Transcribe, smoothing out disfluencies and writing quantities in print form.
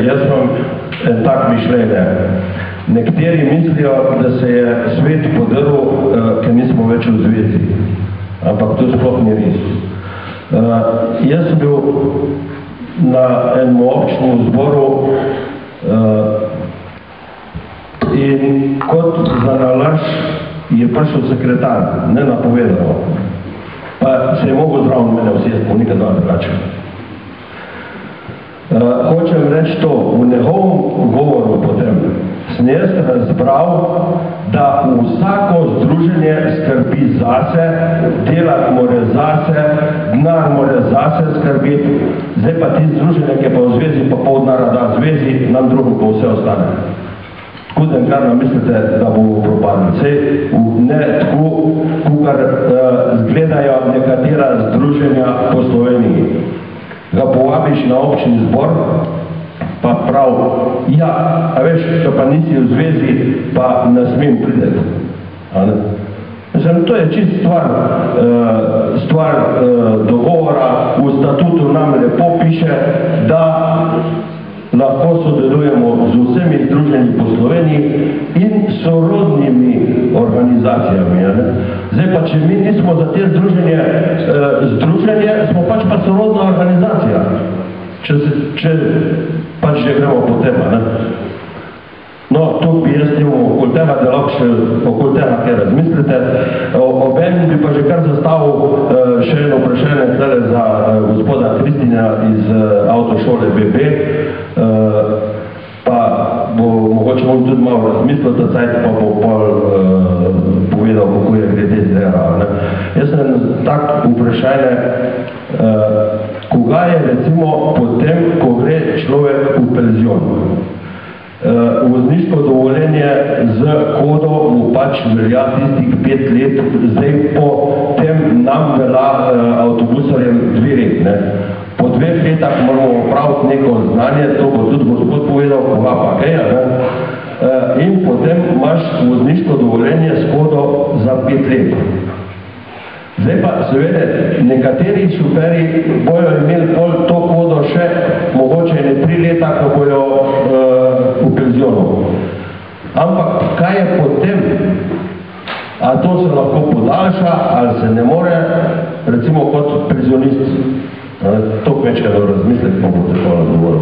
jaz imam tak mišljenje. Nekateri mislijo, da se je svet podrl, ker nismo več v zvezi. Ampak to sploh ni res. Jaz sem bil na enem občnem zboru in kot za nalaž je prišel sekretar, ne napovedal. Pa se je mogel zraven mene vsesti, bo nikad dva drugače. Hočem reči to, v njegovem govoru potem sem jaz razbral, da vsako združenje skrbi zase, delati more zase, denar more zase skrbiti, zdaj pa ti združenje, ki je pa v zvezi, pa pol denara da zvezi, nam drugim pa vse ostane. Kudem, kar namislite, da bomo propadli. Sej ne tako, kukar gledajo nekatera združenja po Sloveniji. Ga povabiš na občni zbor, pa prav, ja, a veš, če pa nisi v zvezi, pa ne smem prideti. Mislim, to je čist stvar dogovora, v statutu nam lepo piše, da lahko sodelujemo z vsemi združenji po Sloveniji in sorodnimi organizacijami. Zdaj pa, če mi nismo za te združenje, smo pač pa sorodna organizacija. Če pač že gremo po tema. No, to bi jaz temu okoli tega, da lahko še okoli tega kaj razmislite. Obenem bi pa že kar zastavil še eno vprašanje za gospoda Kristina iz avtošole BB, pa bo mogoče on tudi malo razmislil, da cajt pa bo povedal, kako je glede zdaj. Jaz sem tak vprašanje, koga je recimo potem, ko gre človek v penzion. Vozniško dovoljenje z kodo mu pač velja tistih 5 let, zdaj potem nam velja avtobusarjem 2 let. Po 2 letah moramo opraviti neko znanje, to bo tudi gospod povedal, koga pa kaj, in potem imaš vozniško dovoljenje s kodo za 5 let. Zdaj pa, seveda, nekateri šoferi bojo imeli pol to kodo še mogoče ne 3 leta, ko bojo v penzionu. Ampak kaj je potem? A to se lahko podaljša, ali se ne more, recimo kot penzionist? To večkrat razmislek, pa bo tako odgovoril.